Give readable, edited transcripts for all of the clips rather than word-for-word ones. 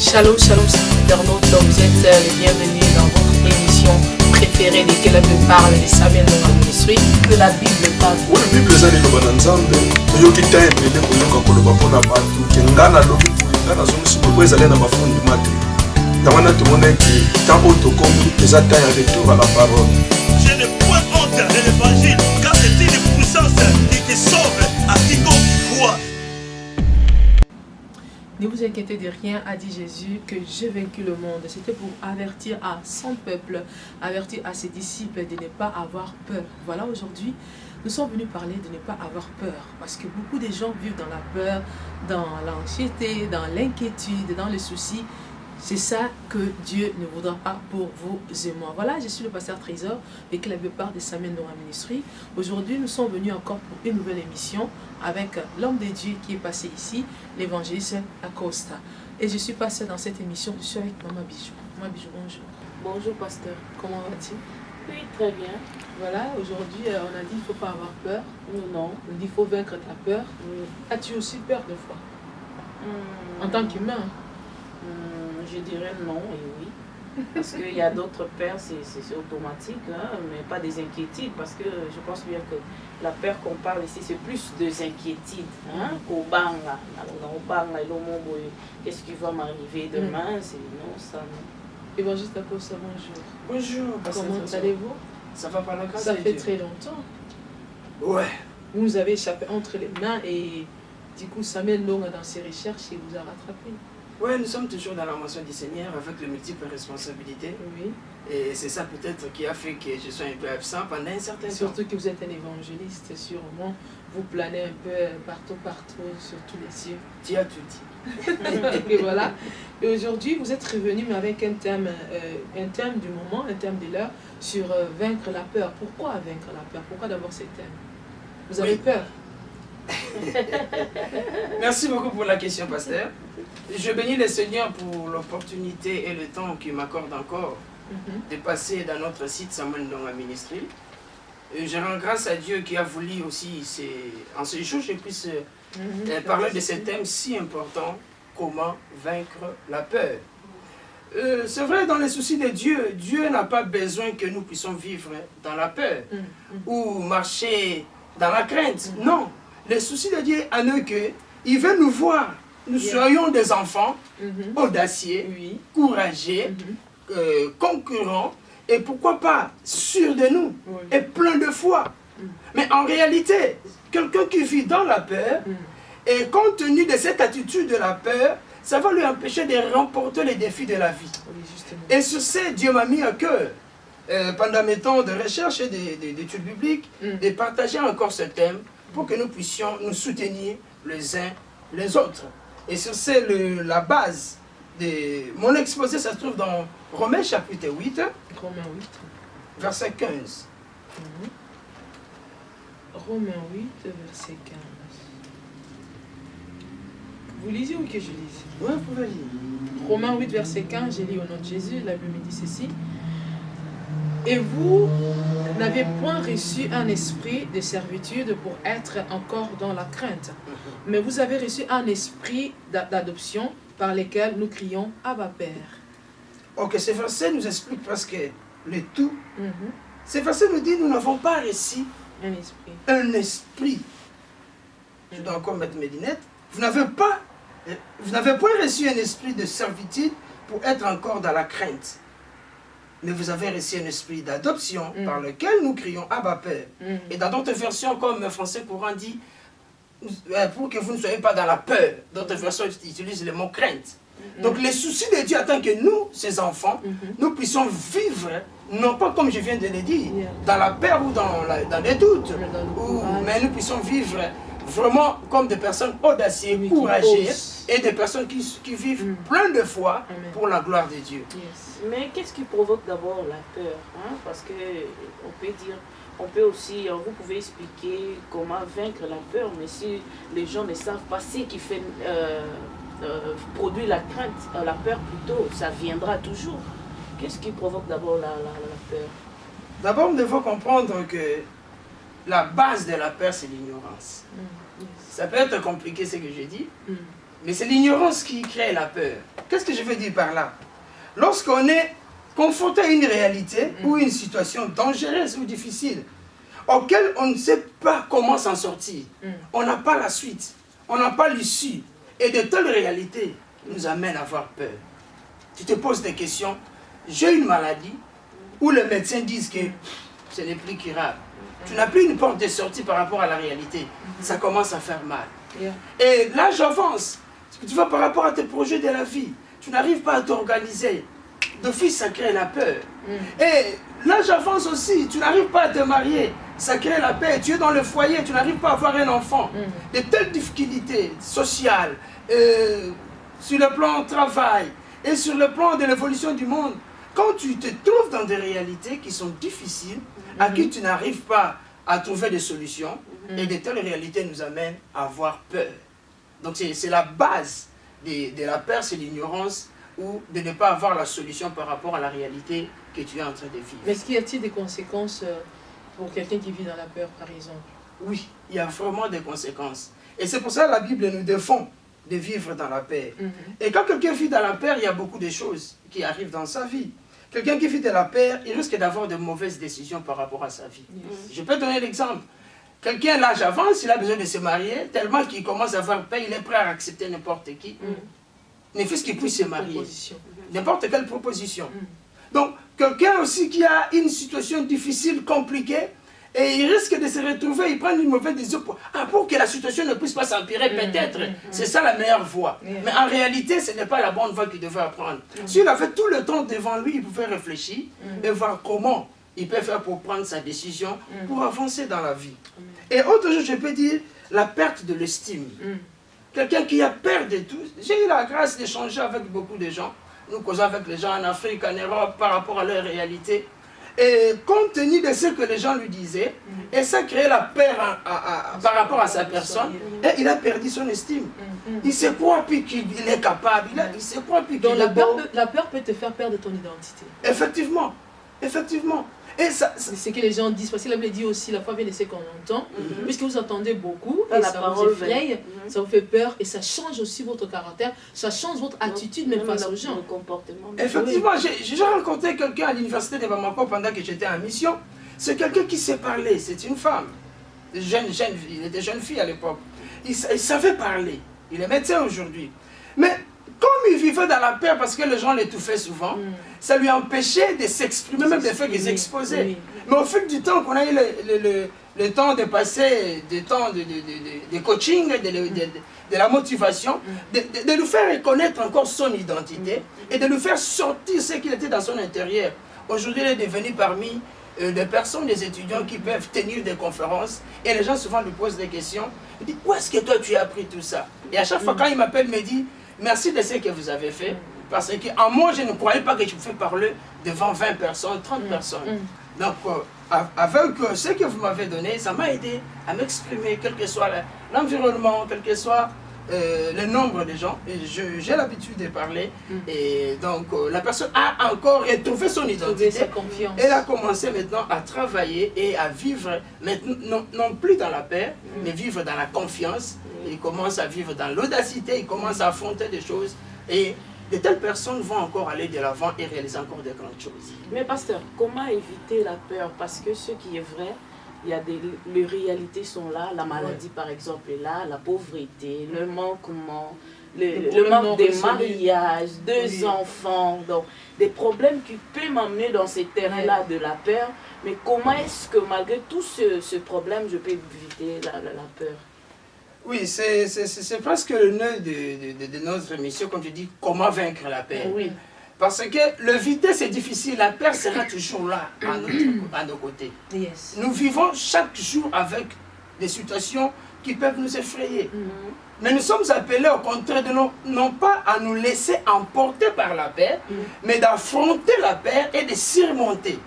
Shalom, shalom, internautes, vous êtes les bienvenus dans votre émission préférée desquelles elle parle des Samuel dans la ministrie, que la Bible parle. Oui, la Bible est dans le Nzambe. Il y a qui t'aime, il y a qui t'aime pour la part. Ngana lobi pour ngana zomu si vous allez dans ma fond du matin. Dans mon atelier qui tant auto comme les attaques à retour à la parole. Je ne point honte de l'évangile, car c'est une puissance qui sauve à quiconque croit. Ne vous inquiétez de rien, a dit Jésus, que j'ai vaincu le monde. C'était pour avertir à son peuple, avertir à ses disciples de ne pas avoir peur. Voilà, aujourd'hui, nous sommes venus parler de ne pas avoir peur. Parce que beaucoup de gens vivent dans la peur, dans l'anxiété, dans l'inquiétude, dans le souci. C'est ça que Dieu ne voudra pas pour vous et moi. Voilà, je suis le pasteur Trésor et que la part de Samuel dans la ministrie. Aujourd'hui, nous sommes venus encore pour une nouvelle émission avec l'homme de Dieu qui est passé ici, l'évangéliste Acosta. Et je suis passée dans cette émission, je suis avec Maman Bijou. Maman Bijou, bonjour. Bonjour pasteur, comment vas-tu? Oui, très bien. Voilà, aujourd'hui, on a dit qu'il ne faut pas avoir peur. Non. On dit qu'il faut vaincre ta peur. As-tu aussi peur des fois? En tant qu'humain? Je dirais non et oui. Parce qu'il y a d'autres peurs, c'est automatique, hein, mais pas des inquiétudes. Parce que je pense bien que la peur qu'on parle ici, c'est plus des inquiétudes. Hein, qu'est-ce qui va m'arriver demain? C'est non, ça non. Évangéliste Acosta, bonjour. Bonjour, Comment allez-vous? Ça va par la grâce Ça de fait Dieu. très longtemps. Ouais. Vous nous avez échappé entre les mains et du coup, Samuel Longa dans ses recherches, il vous a rattrapé. Ouais, nous sommes toujours dans la mention du Seigneur avec les multiples responsabilités. Oui. Et c'est ça peut-être qui a fait que je sois un peu absent pendant un certain temps. Surtout que vous êtes un évangéliste, sûrement. Vous planez un peu partout sur tous les cieux. Tu as tout dit. Et voilà. Et aujourd'hui, vous êtes revenu mais avec un thème du moment, un thème de l'heure, sur vaincre la peur. Pourquoi vaincre la peur? Pourquoi d'abord ce thème? Vous avez peur? Merci beaucoup pour la question, pasteur. Je bénis le Seigneur pour l'opportunité et le temps qu'il m'accorde encore de passer dans notre site Samuel dans la ministrie. Et je rends grâce à Dieu qui a voulu aussi, en ce jour, je puisse parler de ce thème si important, comment vaincre la peur. C'est vrai, dans les soucis de Dieu, Dieu n'a pas besoin que nous puissions vivre dans la peur ou marcher dans la crainte. Non, les soucis de Dieu en eux que il veut nous voir. Nous soyons des enfants audacieux, courageux, concurrents et pourquoi pas sûrs de nous et pleins de foi. Mais en réalité, quelqu'un qui vit dans la peur et compte tenu de cette attitude de la peur, ça va lui empêcher de remporter les défis de la vie. Et sur ce, Dieu m'a mis à cœur, pendant mes temps de recherche et d'études bibliques, de partager encore ce thème pour que nous puissions nous soutenir les uns les autres. Et sur ce, la base de mon exposé, ça se trouve dans Romains chapitre 8, Romains 8. verset 15. Romains 8, verset 15. Vous lisez ou que je lise? Oui, vous pouvez lire. Romains 8, verset 15, j'ai lu au nom de Jésus, la Bible me dit ceci. Et vous n'avez point reçu un esprit de servitude pour être encore dans la crainte, mais vous avez reçu un esprit d'adoption par lequel nous crions Abba Père. Ok, ce verset nous explique presque le tout. Ce verset nous dit nous n'avons pas reçu un esprit. Je dois encore mettre mes lunettes. Vous n'avez pas reçu un esprit de servitude pour être encore dans la crainte. Mais vous avez reçu un esprit d'adoption par lequel nous crions Abba Père. Et dans d'autres versions, comme français courant dit, pour que vous ne soyez pas dans la peur. D'autres versions utilisent le mot crainte. Donc les soucis de Dieu attendent que nous, ses enfants, nous puissions vivre, non pas comme je viens de le dire, dans la peur ou dans les doutes, mais nous puissions vivre vraiment comme des personnes audacieuses, courageuses et des personnes qui vivent plein de foi pour la gloire de Dieu. Mais qu'est-ce qui provoque d'abord la peur, hein? Parce que on peut aussi, vous pouvez expliquer comment vaincre la peur, mais si les gens ne savent pas ce qui fait produit la crainte, la peur plutôt, ça viendra toujours. Qu'est-ce qui provoque d'abord la peur? D'abord, nous devons comprendre que la base de la peur, c'est l'ignorance. Ça peut être compliqué ce que je dis, Mais c'est l'ignorance qui crée la peur. Qu'est-ce que je veux dire par là? Lorsqu'on est confronté à une réalité ou une situation dangereuse ou difficile, auquel on ne sait pas comment s'en sortir, on n'a pas la suite, on n'a pas l'issue, et de telles réalités nous amènent à avoir peur. Tu te poses des questions, j'ai une maladie, où les médecins disent que ce n'est plus curable. Tu n'as plus une porte de sortie par rapport à la réalité. Ça commence à faire mal. Et l'âge avance. Tu vas par rapport à tes projets de la vie. Tu n'arrives pas à t'organiser. D'office, ça crée la peur. Et l'âge avance aussi. Tu n'arrives pas à te marier. Ça crée la peur. Tu es dans le foyer. Tu n'arrives pas à avoir un enfant. De telles difficultés sociales, sur le plan travail et sur le plan de l'évolution du monde, quand tu te trouves dans des réalités qui sont difficiles, à qui tu n'arrives pas à trouver des solutions, et de telles réalités nous amènent à avoir peur. Donc c'est la base de la peur, c'est l'ignorance ou de ne pas avoir la solution par rapport à la réalité que tu es en train de vivre. Mais est-ce qu'il y a-t-il des conséquences pour quelqu'un qui vit dans la peur, par exemple? Oui, il y a vraiment des conséquences. Et c'est pour ça que la Bible nous défend de vivre dans la paix. Et quand quelqu'un vit dans la paix, il y a beaucoup de choses qui arrivent dans sa vie. Quelqu'un qui vit dans la paix, il risque d'avoir de mauvaises décisions par rapport à sa vie. Je peux donner l'exemple. Quelqu'un, l'âge avance, il a besoin de se marier, tellement qu'il commence à avoir paix, il est prêt à accepter n'importe qui. Ne fût-ce qu'il puisse se marier. N'importe quelle proposition. Donc, quelqu'un aussi qui a une situation difficile, compliquée, et il risque de se retrouver, il prend une mauvaise décision pour que la situation ne puisse pas s'empirer, peut-être. C'est ça la meilleure voie. Mais en réalité, ce n'est pas la bonne voie qu'il devait prendre. S'il avait tout le temps devant lui, il pouvait réfléchir et voir comment il peut faire pour prendre sa décision, pour avancer dans la vie. Et autre chose, je peux dire, la perte de l'estime. Quelqu'un qui a peur de tout. J'ai eu la grâce d'échanger avec beaucoup de gens. Nous causons avec les gens en Afrique, en Europe, par rapport à leur réalité. Et compte tenu de ce que les gens lui disaient, et ça créait la peur par rapport à sa personne, et il a perdu son estime. Il se croit plus qu'il est capable, il se croit plus qu'il est bon. La peur peut te faire perdre ton identité. Effectivement, effectivement. Et ça, c'est ce que les gens disent, parce que la Bible dit aussi, la foi vient de ce qu'on entend, puisque vous entendez beaucoup, et la ça vous effraie, ça vous fait peur, et ça change aussi votre caractère, ça change votre attitude, même face aux gens. Effectivement, j'ai rencontré quelqu'un à l'université de Bamako pendant que j'étais en mission. C'est quelqu'un qui sait parler, c'est une femme. Il était jeune fille à l'époque. Il savait parler, il est médecin aujourd'hui. Mais comme il vivait dans la peur parce que les gens l'étouffaient souvent, ça lui empêchait de s'exprimer, même des fois qu'ils exposaient. Mais au fil du temps qu'on a eu le temps de passer, du temps de coaching, de la motivation, de lui faire reconnaître encore son identité et de lui faire sortir ce qu'il était dans son intérieur. Aujourd'hui, il est devenu parmi des personnes, des étudiants qui peuvent tenir des conférences et les gens souvent lui posent des questions. Il dit, où est-ce que toi tu as appris tout ça? Et à chaque fois quand il m'appelle, il me dit, merci de ce que vous avez fait, parce qu'en moi, je ne croyais pas que je pouvais parler devant 20 personnes, 30 personnes. Donc, avec ce que vous m'avez donné, ça m'a aidé à m'exprimer, quel que soit l'environnement, quel que soit le nombre de gens. J'ai l'habitude de parler. Et donc, la personne a encore retrouvé son identité. Sa confiance. Elle a commencé maintenant à travailler et à vivre, maintenant, non plus dans la peur, mais vivre dans la confiance. Il commence à vivre dans l'audacité, il commence à affronter des choses. Et de telles personnes vont encore aller de l'avant et réaliser encore de grandes choses. Mais pasteur, comment éviter la peur? Parce que ce qui est vrai, il y a les réalités sont là, la maladie par exemple est là, la pauvreté, le manquement, le manque de mariage, deux enfants, donc des problèmes qui peuvent m'amener dans ces terrains-là de la peur. Mais comment est-ce que malgré tout ce problème, je peux éviter la peur? Oui, c'est presque le nœud de notre émission, comme je dis, comment vaincre la peur. Oui. Parce que l'éviter, c'est difficile, la peur sera toujours là, à nos côtés. Yes. Nous vivons chaque jour avec des situations qui peuvent nous effrayer. Mais nous sommes appelés au contraire, non pas à nous laisser emporter par la peur, mais d'affronter la peur et de surmonter.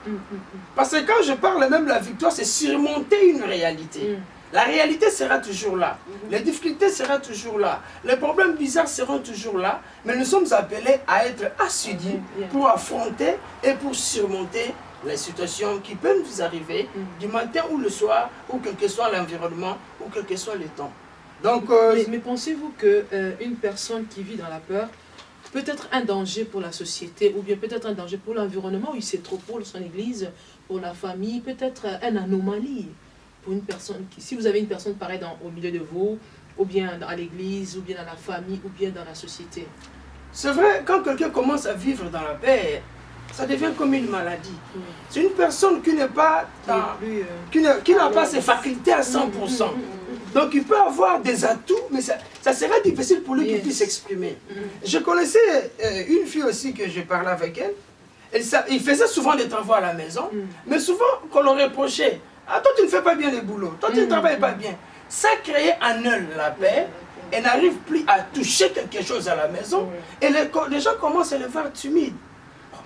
Parce que quand je parle même de la victoire, c'est surmonter une réalité. La réalité sera toujours là. Les difficultés seront toujours là. Les problèmes bizarres seront toujours là. Mais nous sommes appelés à être assidus pour affronter et pour surmonter les situations qui peuvent nous arriver du matin ou le soir, ou quel que soit l'environnement, ou quel que soit le temps. Donc, mais pensez-vous qu'une personne qui vit dans la peur peut être un danger pour la société ou bien peut-être un danger pour l'environnement, oui c'est trop pour son église, pour la famille, peut-être une anomalie pour une personne qui... Si vous avez une personne pareille au milieu de vous, ou bien à l'église, ou bien dans la famille, ou bien dans la société. C'est vrai, quand quelqu'un commence à vivre dans la paix, ça devient comme une maladie. C'est une personne qui n'est pas qui n'a pas ses facultés à 100%. Donc il peut avoir des atouts, mais ça serait difficile pour lui qu'il puisse s'exprimer. Je connaissais une fille aussi que je parlais avec elle. Il faisait souvent des travaux à la maison, mais souvent qu'on leur reprochait. Ah, toi tu ne fais pas bien le boulot, toi tu ne travailles pas bien. Ça créait en elle la paix. Elle n'arrive plus à toucher quelque chose à la maison. Et les gens commencent à le voir timide.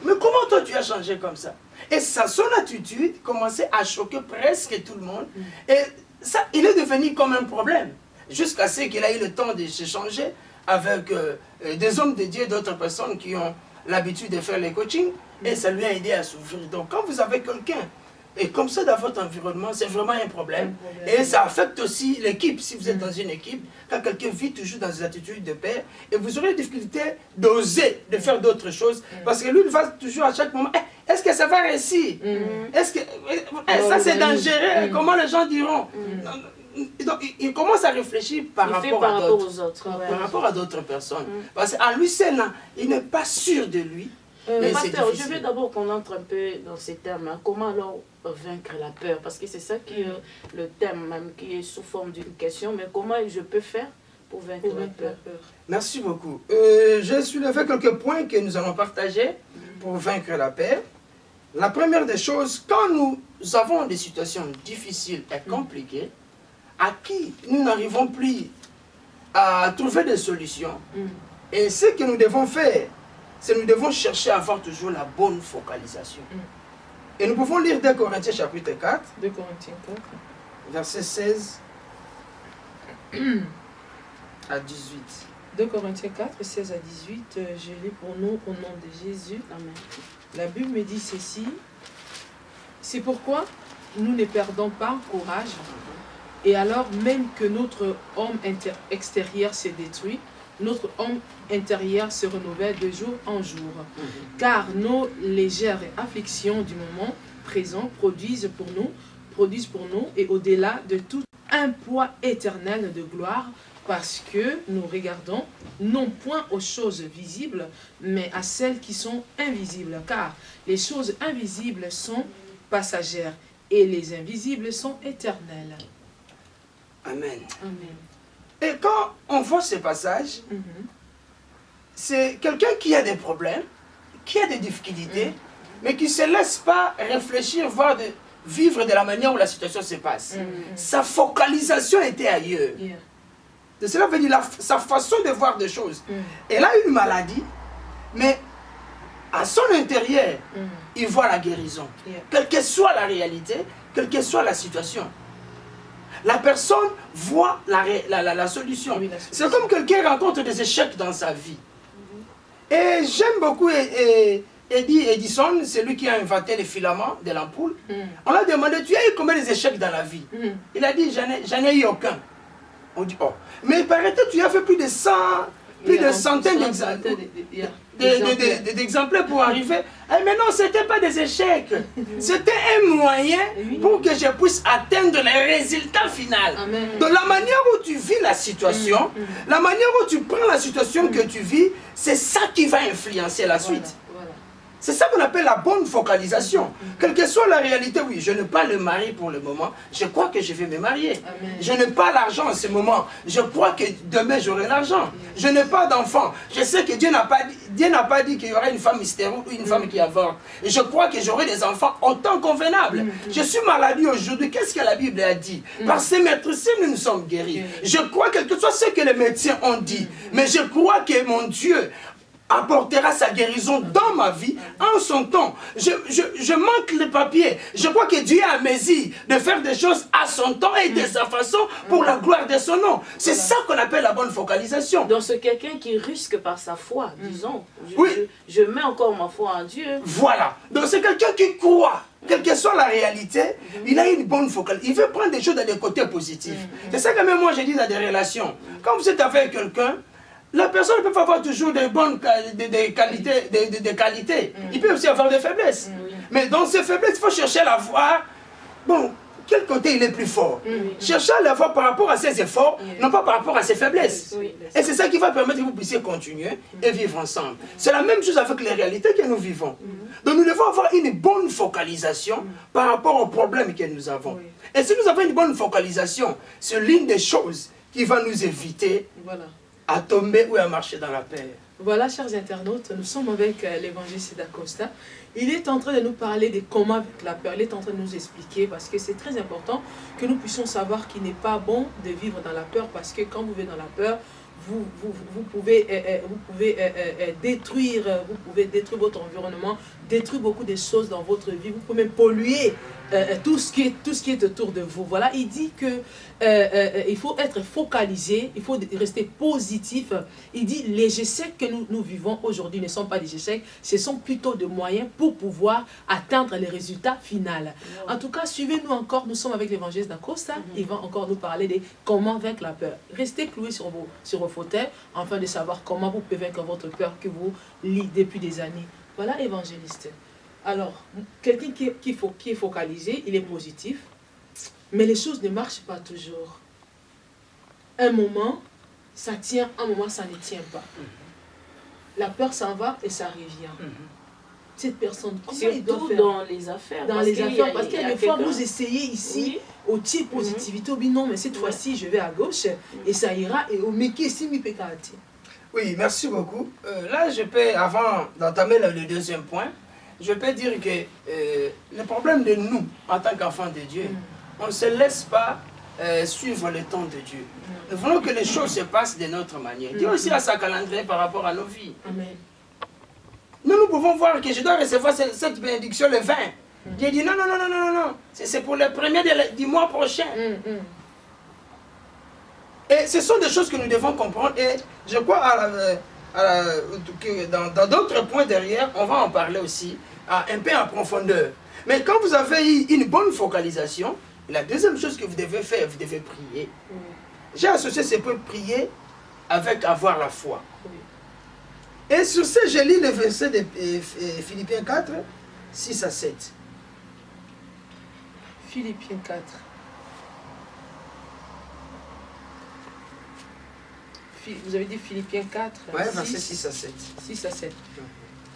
Mais comment toi tu as changé comme ça? Et son attitude commençait à choquer presque tout le monde. Et ça, il est devenu comme un problème. Jusqu'à ce qu'il a eu le temps de s'échanger avec des hommes de Dieu, d'autres personnes qui ont l'habitude de faire les coachings. Et ça lui a aidé à s'ouvrir. Donc quand vous avez quelqu'un, et comme ça dans votre environnement, c'est vraiment un problème. Et ça affecte aussi l'équipe. Si vous êtes dans une équipe, quand quelqu'un vit toujours dans des attitudes de paix, et vous aurez des difficultés d'oser, de faire d'autres choses. Parce que lui, il va toujours à chaque moment, est-ce que ça va réussir? Est-ce que ça c'est dangereux? Comment les gens diront? Donc, il commence à réfléchir par rapport à d'autres. Par rapport à d'autres personnes. Parce qu'à lui seul, il n'est pas sûr de lui. Pasteur, je veux d'abord qu'on entre un peu dans ces termes. Hein. Comment alors vaincre la peur? Parce que c'est ça qui est le thème même, qui est sous forme d'une question. Mais comment je peux faire pour vaincre la peur? Merci beaucoup. Je soulevé quelques points que nous allons partager pour vaincre la peur. La première des choses, quand nous avons des situations difficiles et compliquées, à qui nous n'arrivons plus à trouver des solutions, et ce que nous devons faire, c'est que nous devons chercher à avoir toujours la bonne focalisation. Et nous pouvons lire 2 Corinthiens chapitre 4, 2 Corinthiens 4, verset 16 à 18. 2 Corinthiens 4, 16 à 18, je lis pour nous au nom de Jésus. Amen. La Bible me dit ceci: c'est pourquoi nous ne perdons pas courage, et alors même que notre homme extérieur s'est détruit, notre homme intérieur se renouvelle de jour en jour. Car nos légères afflictions du moment présent produisent pour nous et au-delà de tout un poids éternel de gloire, parce que nous regardons non point aux choses visibles, mais à celles qui sont invisibles. Car les choses invisibles sont passagères et les invisibles sont éternelles. Amen. Amen. Et quand on voit ce passage, c'est quelqu'un qui a des problèmes, qui a des difficultés, mais qui ne se laisse pas réfléchir, voire vivre de la manière où la situation se passe. Sa focalisation était ailleurs. Cela veut dire sa façon de voir des choses. Elle a une maladie, mais à son intérieur, il voit la guérison. Quelle que soit la réalité, quelle que soit la situation. La personne voit la solution. Oui, c'est comme quelqu'un rencontre des échecs dans sa vie. Et j'aime beaucoup Edison, c'est lui qui a inventé les filaments de l'ampoule. On l'a demandé, tu as eu combien d'échecs dans la vie? Il a dit, j'en ai eu aucun. On dit, oh. Mais il paraît que tu as fait plus de centaines d'exemplaires pour arriver. Mais non, ce n'était pas des échecs. C'était un moyen pour que je puisse atteindre le résultat final. De la manière où tu vis la situation, la manière où tu prends la situation que tu vis, c'est ça qui va influencer la suite. C'est ça qu'on appelle la bonne focalisation. Quelle que soit la réalité, oui, je n'ai pas le mari pour le moment, je crois que je vais me marier. Amen. Je n'ai pas l'argent en ce moment, je crois que demain j'aurai l'argent. Je n'ai pas d'enfant, je sais que Dieu n'a pas dit qu'il y aura une femme stérile ou une femme qui avorte. Et je crois que j'aurai des enfants en temps convenable. Je suis maladie aujourd'hui, qu'est-ce que la Bible a dit? Par ces maîtrises, nous sommes guéris. Je crois quel que soit ce que les médecins ont dit, mais je crois que mon Dieu apportera sa guérison dans ma vie en son temps. Je manque les papiers. Je crois que Dieu a mesure de faire des choses à son temps et de sa façon pour la gloire de son nom. C'est ça qu'on appelle la bonne focalisation. Donc c'est quelqu'un qui risque par sa foi, disons. Oui. Je mets encore ma foi en Dieu. Voilà. Donc c'est quelqu'un qui croit. Quelle que soit la réalité, il a une bonne focalisation. Il veut prendre des choses dans des côtés positifs. C'est ça que même moi je dis dans des relations. Quand vous êtes avec quelqu'un, la personne peut avoir toujours des bonnes qualités. Il peut aussi avoir des faiblesses. Mais dans ces faiblesses, il faut chercher à la voir. Bon, quel côté il est plus fort. Chercher à la voir par rapport à ses efforts, non pas par rapport à ses faiblesses. Et c'est ça qui va permettre que vous puissiez continuer et vivre ensemble. C'est la même chose avec les réalités que nous vivons. Donc nous devons avoir une bonne focalisation par rapport aux problèmes que nous avons. Et si nous avons une bonne focalisation, c'est l'une des choses qui va nous éviter à tomber ou à marcher dans la paix. Voilà, chers internautes, nous sommes avec l'évangéliste d'Acosta. Il est en train de nous parler de comment avec la peur. Il est en train de nous expliquer, parce que c'est très important que nous puissions savoir qu'il n'est pas bon de vivre dans la peur, parce que quand vous vivez dans la peur, vous pouvez détruire votre environnement, détruire beaucoup de choses dans votre vie. Vous pouvez même polluer tout ce qui est autour de vous. Voilà, il dit que il faut être focalisé, il faut rester positif. Il dit les échecs que nous vivons aujourd'hui ne sont pas des échecs, ce sont plutôt des moyens pour pouvoir atteindre les résultats finaux. En tout cas, suivez-nous encore, nous sommes avec l'évangéliste d'Acosta. Il va encore nous parler de comment vaincre la peur. Restez cloués sur vos fauteuils afin de savoir comment vous pouvez vaincre votre peur que vous liez depuis des années. Voilà, évangéliste. Alors, quelqu'un qui est focalisé, il est positif, mais les choses ne marchent pas toujours. Un moment, ça tient, un moment, ça ne tient pas. La peur s'en va et ça revient. Cette personne, comment il doit faire dans les affaires. Dans les affaires, parce qu'il y a des fois, vous essayez ici, au type positivité, non, mais cette fois-ci, je vais à gauche, et ça ira, et au meki, si mi pekati. Oui, merci beaucoup. Là, je peux, avant d'entamer le deuxième point, je peux dire que le problème de nous, en tant qu'enfants de Dieu, on ne se laisse pas suivre le temps de Dieu. Nous voulons que les choses se passent de notre manière. Dieu aussi a sa calendrier par rapport à nos vies. Amen. Nous pouvons voir que je dois recevoir cette bénédiction le 20. Dieu dit non, non, non, non, non, non. C'est pour le premier du mois prochain. Et ce sont des choses que nous devons comprendre. Et je crois que dans d'autres points derrière, on va en parler aussi, un peu en profondeur. Mais quand vous avez eu une bonne focalisation, la deuxième chose que vous devez faire, vous devez prier. J'ai associé ce point prier avec avoir la foi. Et sur ce, je lis le verset de Philippiens 4, 6 à 7. Philippiens 4. Vous avez dit Philippiens 4, Oui, verset 6 à 7. 6 à 7.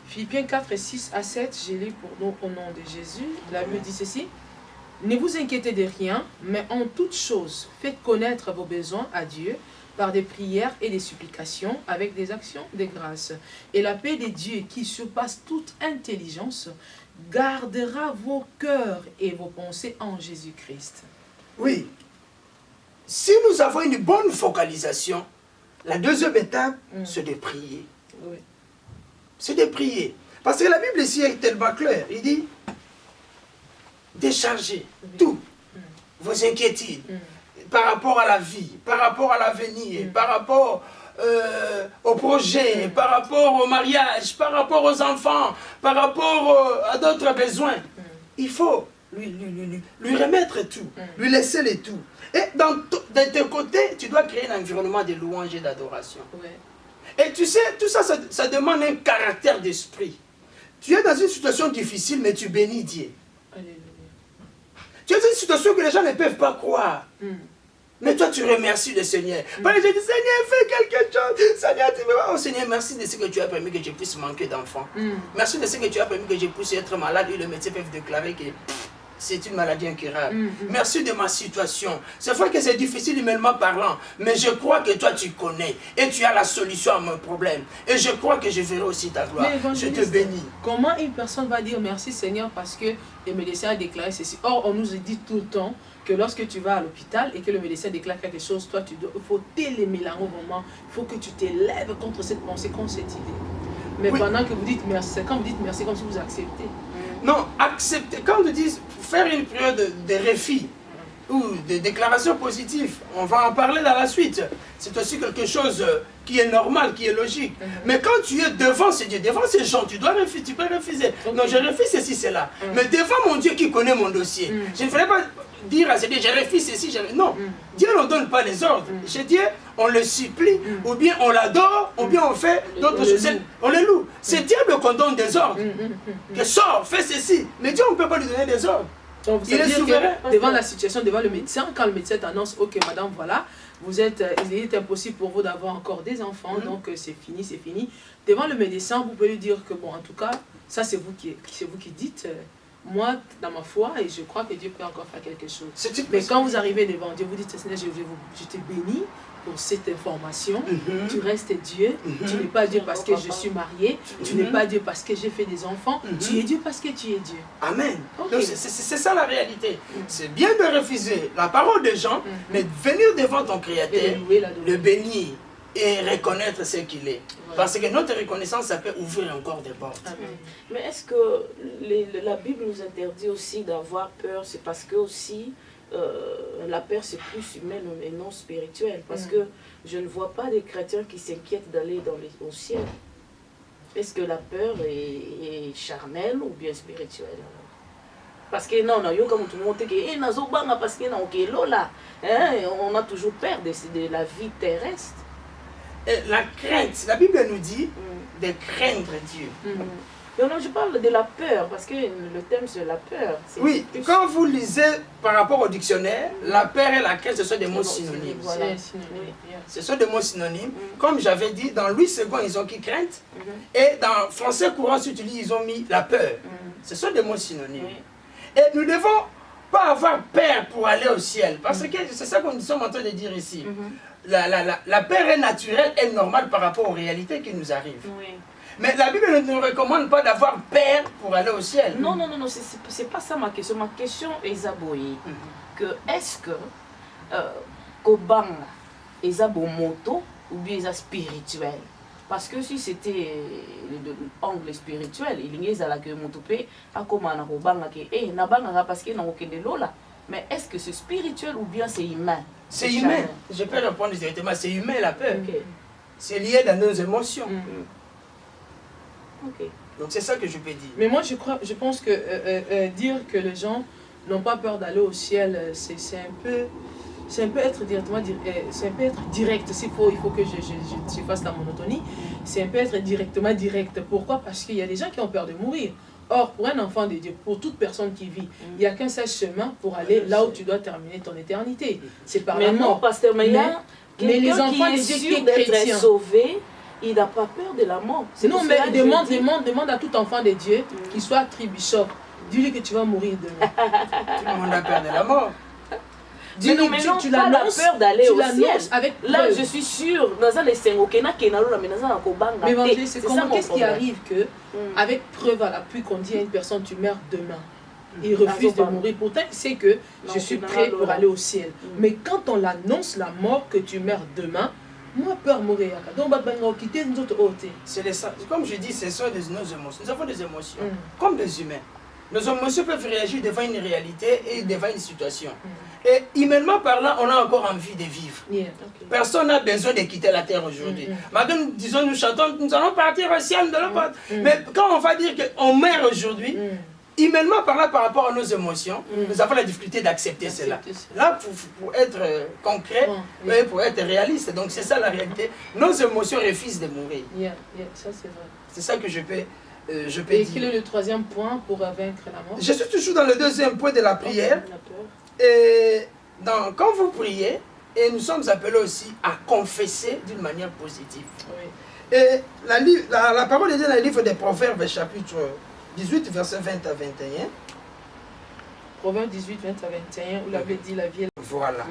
Philippiens 4, 6 à 7, je lis pour nous au nom de Jésus. La Bible dit ceci. Ne vous inquiétez de rien, mais en toute chose, faites connaître vos besoins à Dieu par des prières et des supplications avec des actions de grâce. Et la paix de Dieu qui surpasse toute intelligence gardera vos cœurs et vos pensées en Jésus-Christ. Oui. Si nous avons une bonne focalisation, la deuxième étape, c'est de prier. Oui. C'est de prier. Parce que la Bible ici est tellement claire. Il dit, déchargez tout, vos inquiétudes, par rapport à la vie, par rapport à l'avenir, par rapport au projet, par rapport au mariage, par rapport aux enfants, par rapport à d'autres besoins. Il faut lui remettre tout, lui laisser les tout. Et de tes côtés, tu dois créer un environnement de louange et d'adoration. Ouais. Et tu sais, tout ça, ça demande un caractère d'esprit. Tu es dans une situation difficile, mais tu bénis Dieu. Alléluia. Tu es dans une situation que les gens ne peuvent pas croire. Mais toi, tu remercies le Seigneur. Parce que je dis, Seigneur, fais quelque chose. Seigneur, oh Seigneur, merci de ce que tu as permis que je puisse manquer d'enfants. Merci de ce que tu as permis que je puisse être malade et le médecin peut déclarer que c'est une maladie incurable. Merci de ma situation. C'est vrai que c'est difficile humainement parlant, mais je crois que toi tu connais et tu as la solution à mon problème. Et je crois que je verrai aussi ta gloire. Je te bénis. Comment une personne va dire merci Seigneur parce que le médecin a déclaré ceci? Or, on nous dit tout le temps que lorsque tu vas à l'hôpital et que le médecin déclare quelque chose, toi, il faut t'élever là au moment. Il faut que tu t'élèves contre cette pensée, contre cette idée. Mais Oui. pendant que vous dites merci, quand vous dites merci, comme si vous acceptez. Non, accepter. Quand on dit faire une prière de réfi ou de déclaration positive, on va en parler dans la suite. C'est aussi quelque chose qui est normal, qui est logique. Mais quand tu es devant ces dieux, devant ces gens, tu dois refuser, tu peux refuser. Non, je refuse ceci, cela. Mais devant mon Dieu qui connaît mon dossier, je ne ferai pas dire à ces dieux, je refuse ceci, non. Dieu ne donne pas les ordres. Chez Dieu, on le supplie, ou bien on l'adore, ou bien on fait d'autres choses. On le loue. C'est diable qu'on donne des ordres. Que sors, fais ceci. Mais Dieu, on ne peut pas lui donner des ordres. Donc, Il est souverain. devant la situation, devant le médecin, quand le médecin t'annonce, ok madame, voilà, il est impossible pour vous d'avoir encore des enfants, donc c'est fini. Devant le médecin, vous pouvez lui dire que bon, en tout cas, ça c'est vous qui dites, moi, dans ma foi, et je crois que Dieu peut encore faire quelque chose. Mais quand vous arrivez devant Dieu, vous dites, Seigneur, je te bénis pour cette information, tu restes Dieu, tu n'es pas Dieu parce que je suis mariée, tu n'es pas Dieu parce que j'ai fait des enfants, tu es Dieu parce que tu es Dieu. Amen. Okay. C'est ça la réalité. C'est bien de refuser la parole des gens, mais de venir devant ton Créateur, le bénir et reconnaître ce qu'il est. Voilà. Parce que notre reconnaissance, ça peut ouvrir encore des portes. Amen. Mais est-ce que la Bible nous interdit aussi d'avoir peur? C'est parce que aussi la peur c'est plus humaine et non spirituelle. Parce que je ne vois pas des chrétiens qui s'inquiètent d'aller au ciel. Est-ce que la peur est charnelle ou bien spirituelle? Parce que non, yo comme tout le monde dit, parce que on a toujours peur de la vie terrestre. Et la crainte, la Bible nous dit de craindre Dieu. Non, je parle de la peur, parce que le thème c'est la peur. Oui, quand vous lisez par rapport au dictionnaire, la peur et la crainte, ce sont des mots synonymes. Voilà. Ce sont des mots synonymes. Comme j'avais dit, dans Louis II, ils ont mis crainte. Et dans français courant, si tu lis, ils ont mis la peur. Ce sont des mots synonymes. Et nous ne devons pas avoir peur pour aller au ciel. Parce que c'est ça que nous sommes en train de dire ici. La peur est naturelle et normale par rapport aux réalités qui nous arrivent. Mais la Bible ne nous recommande pas d'avoir peur pour aller au ciel. Non, c'est pas ça ma question. Ma question est Zaboye. Que est-ce que Kobanga est moto ou bien est spirituel? Parce que si c'était l'angle spirituel, il y a la que motopé a comme un Kobanga qui est nabanga parce qu'il n'a aucun de l'eau là. Mais est-ce que c'est spirituel ou bien c'est humain? C'est humain. Je peux répondre directement. C'est humain la peur. C'est lié dans nos émotions. Donc c'est ça que je peux dire. Mais moi je pense que dire que les gens n'ont pas peur d'aller au ciel, c'est un peu être directement c'est un peu être direct. Il faut que je fasse la monotonie. C'est un peu être directement direct. Pourquoi? Parce qu'il y a des gens qui ont peur de mourir. Or, pour un enfant de Dieu, pour toute personne qui vit, il n'y a qu'un seul chemin pour aller là où tu dois terminer ton éternité. C'est par la mort. Non, pasteur, mais les enfants de Dieu qui est chrétien, sauvé, il n'a pas peur de la mort. Non, mais demande à tout enfant de Dieu, qu'il soit archibishop, dis-lui que tu vas mourir demain. Tout le monde a peur de la mort. Dis-lui, tu l'as la peur d'aller au ciel. Avec là, je suis sûre, dans un mais c'est comment, qu'est-ce qui arrive que, avec preuve à l'appui qu'on dit à une personne, tu meurs demain. Il refuse de mourir. Pourtant, il sait que je suis prêt pour aller au ciel. Mais quand on l'annonce la mort, que tu meurs demain, moi, peur mourir. Donc, comme je dis, ce sont nos émotions. Nous avons des émotions, comme des humains. Nos émotions peuvent réagir devant une réalité et devant une situation. Et humainement parlant, on a encore envie de vivre. Personne n'a besoin de quitter la terre aujourd'hui. Madame, disons, nous chantons, nous allons partir au ciel, nous allons partir. Mais quand on va dire qu'on meurt aujourd'hui, humainement parlant par rapport à nos émotions, nous avons la difficulté d'accepter cela. Là, pour être concret, et pour être réaliste, donc c'est ça la réalité. Nos émotions refusent de mourir. Ça c'est vrai. C'est ça que je peux Et dire. quel est le troisième point pour vaincre la mort? Je suis toujours dans le deuxième point de la prière. Et quand vous priez, et nous sommes appelés aussi à confesser d'une manière positive. Et la parole de Dieu dans le livre des Proverbes, chapitre 18, versets 20 à 21. Proverbes 18, 20 à 21, vous l'avez dit, la vie est... Voilà.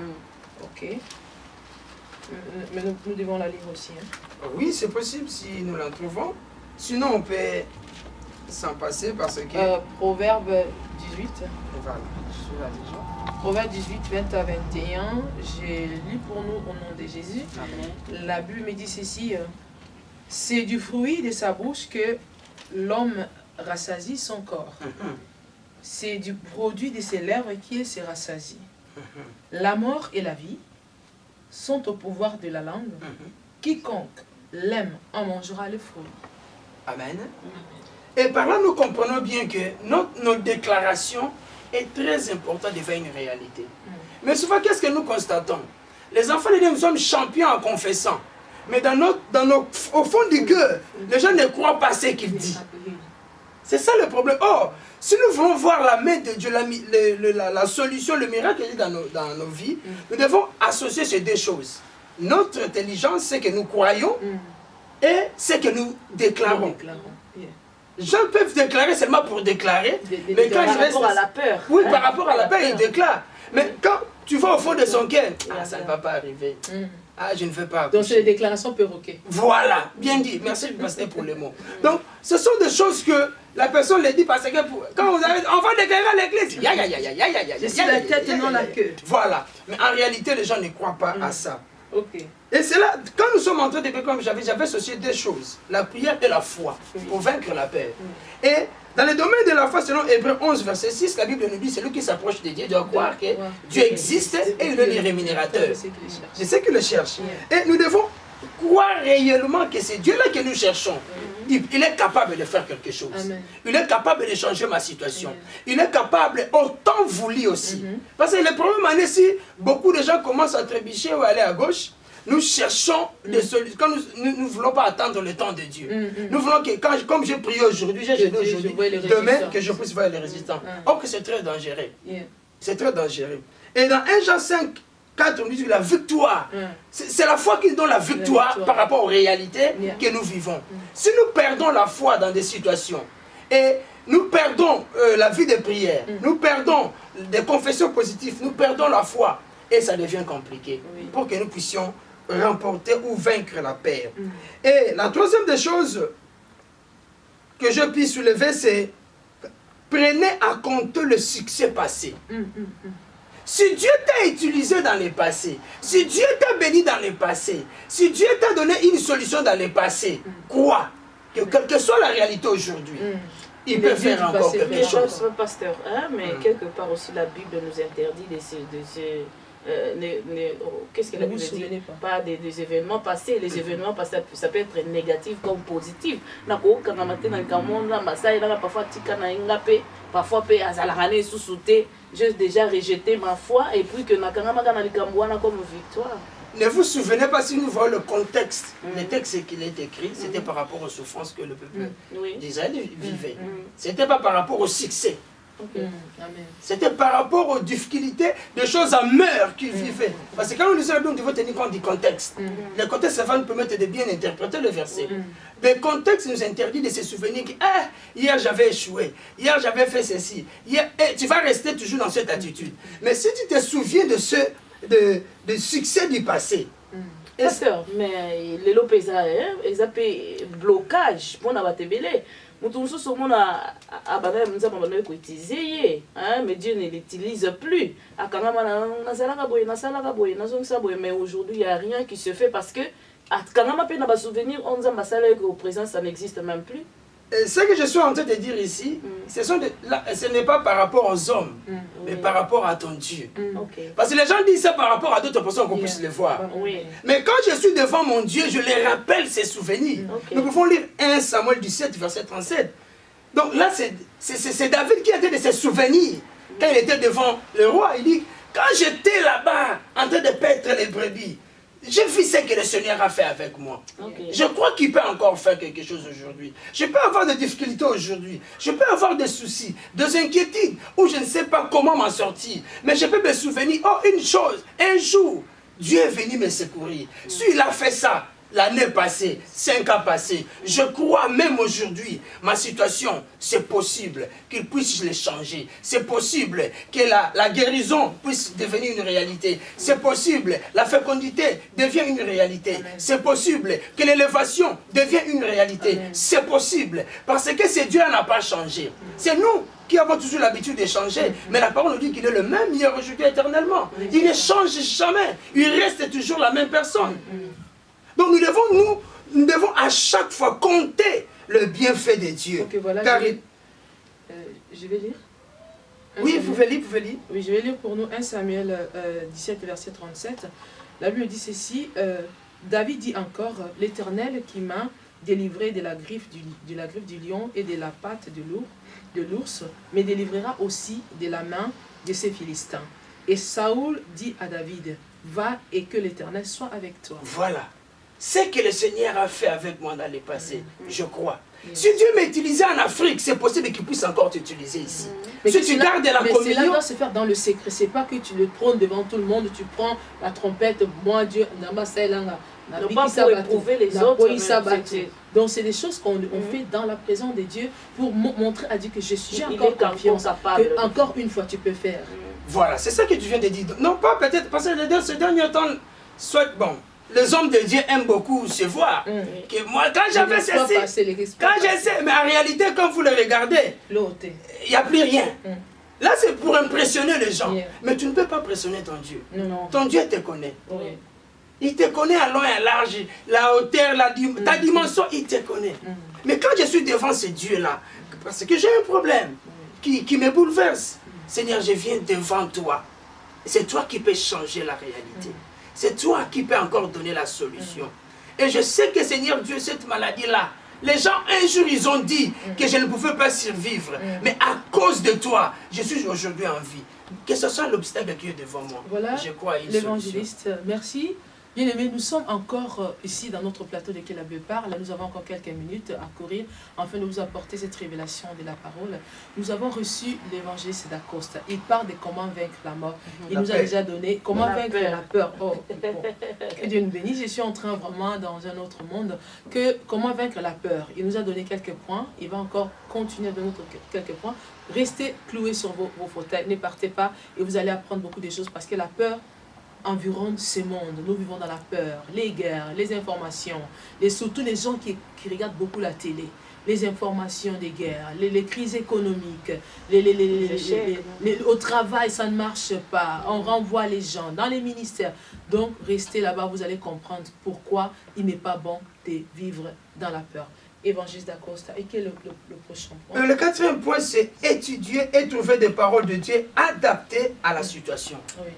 Ok. Mais nous devons la lire aussi. Oui, c'est possible si nous la trouvons. Sinon, on peut s'en passer parce que... Proverbe 18. Voilà, je suis là déjà. Proverbe 18, 20 à 21. J'ai lu pour nous au nom de Jésus. Amen. La Bible me dit ceci. C'est du fruit de sa bouche que l'homme rassasie son corps. C'est du produit de ses lèvres qu'il se rassasie. La mort et la vie sont au pouvoir de la langue. Quiconque l'aime en mangera le fruit. Amen. Et par là, nous comprenons bien que notre déclaration est très importante devant une réalité. Mais souvent, qu'est-ce que nous constatons? Les enfants de Dieu, nous sommes champions en confessant. Mais au fond du cœur, les gens ne croient pas ce qu'ils disent. C'est ça le problème. Or, si nous voulons voir la main de Dieu, la solution, le miracle dans nos vies, nous devons associer ces deux choses. Notre intelligence, c'est que nous croyons, et ce que nous déclarons. Les gens peuvent déclarer seulement pour déclarer, mais quand par rapport à la peur. Oui, par rapport à la peur, ils déclarent. Mais quand tu vas au fond de son cœur, ça ne va pas arriver. Ah, je ne veux pas. Donc c'est les déclarations perroquets. Voilà, bien dit. Merci pasteur pour les mots. Donc, ce sont des choses que la personne les dit parce que quand vous avez, on va déclarer à l'église. Je suis la tête et non la queue. Voilà. Mais en réalité, les gens ne croient pas à ça. Ok. Et c'est là, quand nous sommes en train de prier, comme j'avais associé deux choses, la prière et la foi, pour vaincre la peur. Et dans le domaine de la foi, selon Hébreux 11, verset 6, la Bible nous dit, celui qui s'approche de Dieu doit croire que Dieu existe et il est le rémunérateur. C'est ce qu'il cherche. Et nous devons croire réellement que c'est Dieu-là que nous cherchons. Il est capable de faire quelque chose. Amen. Il est capable de changer ma situation. Amen. Il est capable, autant voulu aussi. Parce que le problème, si beaucoup de gens commencent à trébucher ou à aller à gauche, nous cherchons des solutions. Quand nous ne voulons pas attendre le temps de Dieu. Nous voulons que, comme j'ai prié aujourd'hui, j'ai jeûné aujourd'hui, demain, que je puisse voir les résistants. Or que c'est très dangereux. C'est très dangereux. Et dans 1 Jean 5, 4, on dit que la victoire, c'est la foi qui nous donne la victoire par rapport aux réalités que nous vivons. Si nous perdons la foi dans des situations et nous perdons la vie de prière, nous perdons des confessions positives, nous perdons la foi et ça devient compliqué pour que nous puissions remporter ou vaincre la peur. Et la troisième des choses que je puis soulever, c'est prenez à compte le succès passé. Si Dieu t'a utilisé dans le passé, si Dieu t'a béni dans le passé, si Dieu t'a donné une solution dans le passé, quoi? Quelle que soit la réalité aujourd'hui, il peut faire encore quelque chose. Pasteur, mais quelque part aussi la Bible nous interdit de qu'est-ce que la Bible dit? Pas des événements passés. Les événements passés, ça peut être négatif comme positif. Parfois, j'ai déjà rejeté ma foi et puis que comme victoire. Ne vous souvenez pas si nous voyons le contexte, le texte qu'il est écrit, c'était par rapport aux souffrances que le peuple d'Israël vivait. C'était pas par rapport au succès. C'était par rapport aux difficultés, des choses amères qu'ils vivaient. Parce que quand on lit la Bible, on doit tenir compte du contexte. Le contexte, ça va nous permettre de bien interpréter le verset. Le contexte nous interdit de se souvenir que hier j'avais échoué, hier j'avais fait ceci. Hier, tu vas rester toujours dans cette attitude. Mais si tu te souviens de succès du passé, Pasteur, mais les lopes, ils ont blocage pour nous battre. Mais Dieu ne l'utilise plus. Mais aujourd'hui, il n'y a rien qui se fait parce que quand on a souvenir, on dit qu'au présent, ça n'existe même plus. Ce que je suis en train de dire ici, ce n'est pas par rapport aux hommes, mais par rapport à ton Dieu. Parce que les gens disent ça par rapport à d'autres personnes qu'on puisse les voir. Mais quand je suis devant mon Dieu, je les rappelle ces souvenirs. Nous pouvons lire 1 Samuel 17, verset 37. Donc là, c'est David qui était de ses souvenirs. Quand il était devant le roi, il dit, quand j'étais là-bas en train de paître les brebis, j'ai vu ce que le Seigneur a fait avec moi. Je crois qu'il peut encore faire quelque chose aujourd'hui. Je peux avoir des difficultés aujourd'hui. Je peux avoir des soucis, des inquiétudes, où je ne sais pas comment m'en sortir. Mais je peux me souvenir, une chose, un jour, Dieu est venu me secourir. Si il a fait ça, l'année passée, 5 ans passés, je crois même aujourd'hui, ma situation, c'est possible qu'il puisse les changer. C'est possible que la guérison puisse devenir une réalité. C'est possible la fécondité devienne une réalité. C'est possible que l'élévation devienne une réalité. C'est possible parce que ce Dieu n'a pas changé. C'est nous qui avons toujours l'habitude de changer, mais la parole nous dit qu'il est le même hier, aujourd'hui, éternellement. Il ne change jamais. Il reste toujours la même personne. Donc nous devons nous devons à chaque fois compter le bienfait de Dieu. Ok, voilà, Car je vais lire. oui, vous pouvez lire. Oui, je vais lire pour nous 1 Samuel 17, verset 37. La Bible dit ceci, David dit encore, l'Éternel qui m'a délivré de la griffe du lion et de la patte de l'ours, me délivrera aussi de la main de ces Philistins. Et Saoul dit à David, va et que l'Éternel soit avec toi. Voilà. Ce que le Seigneur a fait avec moi dans le passé, je crois. Si Dieu m'utilisait en Afrique, c'est possible qu'il puisse encore t'utiliser ici. Mais si tu gardes la communion, cela communion... doit se faire dans le secret. C'est pas que tu le trônes devant tout le monde, tu prends la trompette, moi Dieu, non pas pour éprouver les autres. Donc c'est des choses qu'on fait dans la présence de Dieu pour montrer à Dieu que j'ai encore confiance, que encore une fois tu peux faire. Voilà, c'est ça que tu viens de dire. Non pas peut-être, parce que dans ce dernier temps, soit bon, les hommes de Dieu aiment beaucoup se voir. Que moi, quand j'avais cessé, quand j'essaie, mais en réalité, quand vous le regardez, il n'y a plus rien. Là, c'est pour impressionner les gens. Mais tu ne peux pas impressionner ton Dieu. Non. Ton Dieu te connaît. Il te connaît à long et à large, la hauteur, ta dimension, il te connaît. Mais quand je suis devant ce Dieu-là, parce que j'ai un problème qui me bouleverse, Seigneur, je viens devant toi. C'est toi qui peux changer la réalité. C'est toi qui peux encore donner la solution. Et je sais que, Seigneur Dieu, cette maladie-là, les gens, un jour, ils ont dit que je ne pouvais pas survivre. Mais à cause de toi, je suis aujourd'hui en vie. Que ce soit l'obstacle qui est devant moi. Voilà, je crois l'évangéliste. Merci. Bien aimés, nous sommes encore ici dans notre plateau de Que la Bible parle. Nous avons encore quelques minutes à courir afin de vous apporter cette révélation de la parole. Nous avons reçu l'évangéliste d'Acosta. Il parle de comment vaincre la mort. Il nous a déjà donné comment vaincre la peur. Oh, bon. Que Dieu nous bénisse. Je suis en train vraiment dans un autre monde. Que comment vaincre la peur. Il nous a donné quelques points. Il va encore continuer à donner quelques points. Restez cloués sur vos fauteuils. Ne partez pas et vous allez apprendre beaucoup de choses parce que la peur environne ce monde. Nous vivons dans la peur, les guerres, les informations, et surtout les gens qui regardent beaucoup la télé, les informations des guerres, les crises économiques, au travail ça ne marche pas, on renvoie les gens dans les ministères. Donc restez là-bas, vous allez comprendre pourquoi il n'est pas bon de vivre dans la peur. Évangéliste d'Acosta. Et quel est le prochain point? Le quatrième point, c'est étudier et trouver des paroles de Dieu adaptées à la situation. Oui.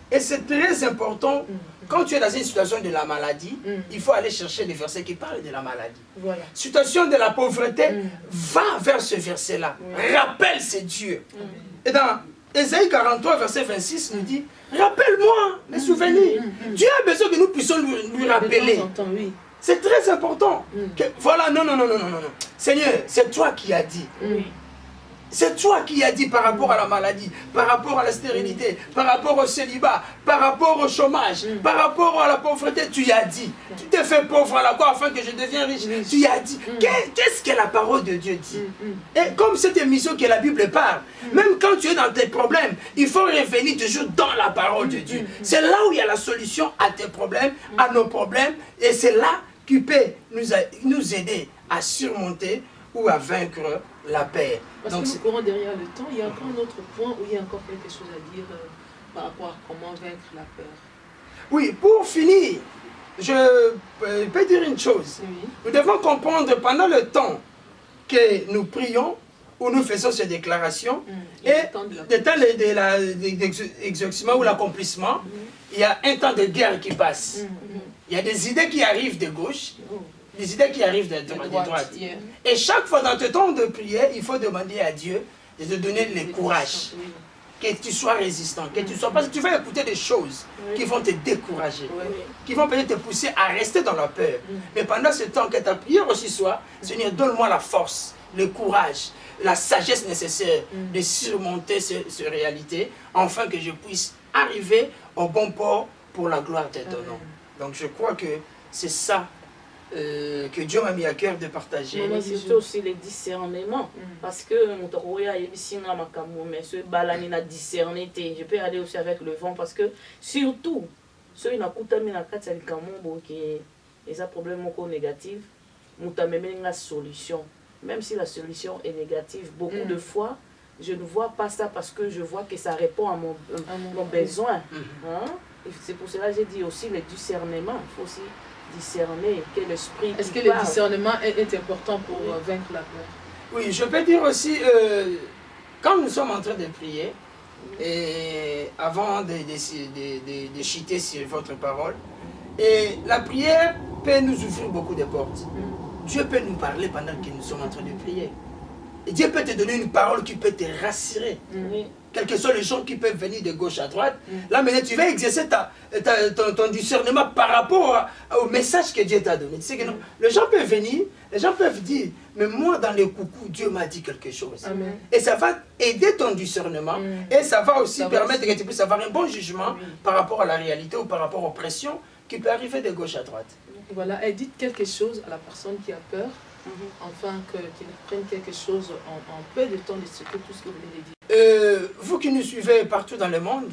Et c'est très important, quand tu es dans une situation de la maladie, il faut aller chercher des versets qui parlent de la maladie. Voilà. Situation de la pauvreté, va vers ce verset-là. Rappelle ce Dieu. Et dans Ésaïe 43, verset 26, nous dit, rappelle-moi mes souvenirs. Dieu a besoin que nous puissions lui rappeler. Oui. C'est très important. Que, voilà, non. Seigneur, c'est toi qui as dit. C'est toi qui as dit par rapport à la maladie, par rapport à la stérilité, par rapport au célibat, par rapport au chômage, par rapport à la pauvreté, tu as dit. Tu t'es fait pauvre à la croix afin que je devienne riche. Tu as dit. Qu'est-ce que la parole de Dieu dit? Et comme cette émission que la Bible parle, même quand tu es dans tes problèmes, il faut revenir toujours dans la parole de Dieu. C'est là où il y a la solution à tes problèmes, à nos problèmes, et c'est là qui peut nous aider à surmonter ou à vaincre la paix. Parce que nous courons derrière le temps, il y a encore un autre point où il y a encore quelque chose à dire par rapport à comment vaincre la peur. Oui, pour finir, je peux dire une chose. Oui. Nous devons comprendre pendant le temps que nous prions, où nous faisons ces déclarations, et le temps de l'exaucement ou l'accomplissement, il y a un temps de guerre qui passe. Il y a des idées qui arrivent de gauche, des idées qui arrivent de droite. Et chaque fois dans ton temps de prière, il faut demander à Dieu de te donner le courage. Que tu sois résistant, que tu sois... Parce que tu vas écouter des choses qui vont te décourager, qui vont peut-être te pousser à rester dans la peur. Mais pendant ce temps que ta prière aussi soit, Seigneur, donne-moi la force, le courage, la sagesse nécessaire de surmonter ces réalités, afin que je puisse arriver au bon port pour la gloire de ton nom. Donc je crois que c'est ça que Dieu m'a mis à cœur de partager. Mais surtout aussi les discernements. Parce que je peux aller aussi avec le vent. Parce que surtout, ceux qui ont des problèmes négatifs, nous avons la solution. Même si la solution est négative, beaucoup de fois, je ne vois pas ça parce que je vois que ça répond à mon besoin. Et c'est pour cela que j'ai dit aussi le discernement. Il faut aussi discerner quel esprit. Est-ce que le discernement est important pour vaincre la peur? Oui, je peux dire aussi, quand nous sommes en train de prier, et avant de chuter sur votre parole, et la prière peut nous ouvrir beaucoup de portes. Dieu peut nous parler pendant que nous sommes en train de prier. Et Dieu peut te donner une parole qui peut te rassurer. Quels que soient les gens qui peuvent venir de gauche à droite. Là maintenant tu vas exercer ton discernement par rapport au message que Dieu t'a donné. Tu sais que non, les gens peuvent venir, les gens peuvent dire, mais moi dans les coucous, Dieu m'a dit quelque chose. Amen. Et ça va aider ton discernement et ça va aussi permettre que tu puisses avoir un bon jugement par rapport à la réalité ou par rapport aux pressions qui peuvent arriver de gauche à droite. Voilà, et dites quelque chose à la personne qui a peur, afin qu'il prenne quelque chose en peu de temps de ce que tout ce que vous venez de dire. Vous qui nous suivez partout dans le monde,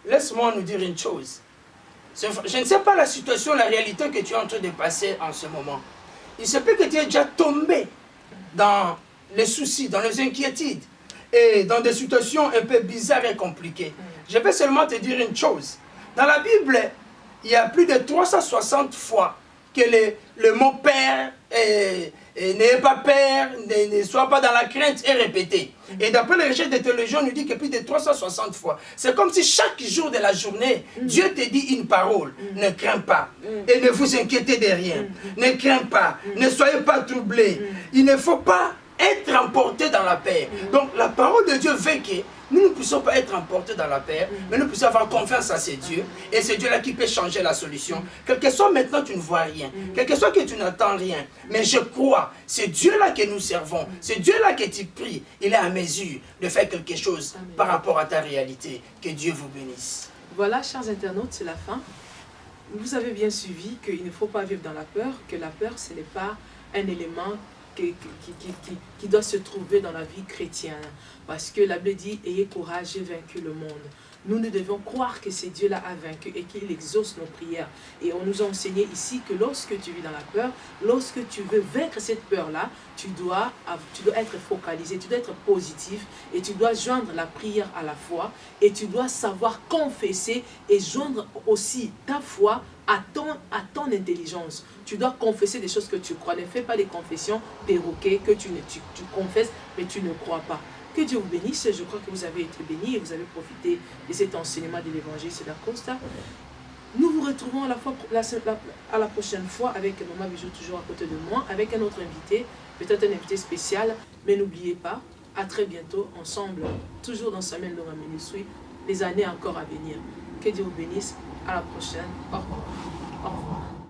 laisse-moi nous dire une chose. Je ne sais pas la situation, la réalité que tu es en train de passer en ce moment. Il se peut que tu aies déjà tombé dans les soucis, dans les inquiétudes et dans des situations un peu bizarres et compliquées. Je vais seulement te dire une chose. Dans la Bible, il y a plus de 360 fois que le mot père n'ayez pas peur, ne soit pas dans la crainte est répété. Et d'après les recherches de théologie, on nous dit que plus de 360 fois. C'est comme si chaque jour de la journée, Dieu te dit une parole. Ne crains pas. Et ne vous inquiétez de rien. Ne crains pas. Ne soyez pas troublés. Il ne faut pas être emporté dans la paix. Donc la parole de Dieu veut que nous ne puissions pas être emportés dans la paix, mais nous puissions avoir confiance à ces dieux. Et c'est Dieu-là qui peut changer la solution. Quel que soit maintenant, tu ne vois rien. Quel que soit que tu n'entends rien. Mais je crois, c'est Dieu-là que nous servons. C'est Dieu-là que tu pries. Il est à mesure de faire quelque chose par rapport à ta réalité. Que Dieu vous bénisse. Voilà, chers internautes, c'est la fin. Vous avez bien suivi qu'il ne faut pas vivre dans la peur, que la peur, ce n'est pas un élément qui doit se trouver dans la vie chrétienne. Parce que la Bible dit, ayez courage, j'ai vaincu le monde. Nous devons croire que c'est Dieu-là a vaincu et qu'il exauce nos prières. Et on nous a enseigné ici que lorsque tu vis dans la peur, lorsque tu veux vaincre cette peur-là, tu dois être focalisé, tu dois être positif et tu dois joindre la prière à la foi et tu dois savoir confesser et joindre aussi ta foi à ton intelligence. Tu dois confesser des choses que tu crois. Ne fais pas des confessions perroquées que tu confesses mais tu ne crois pas. Que Dieu vous bénisse. Je crois que vous avez été bénis et vous avez profité de cet enseignement de l'évangile de Costa. Nous vous retrouvons à la prochaine fois avec Maman Bijou toujours à côté de moi, avec un autre invité, peut-être un invité spécial. Mais n'oubliez pas, à très bientôt, ensemble, toujours dans Samuel Ndonga Ministry, les années encore à venir. Que Dieu vous bénisse. À la prochaine. Au revoir. Au revoir.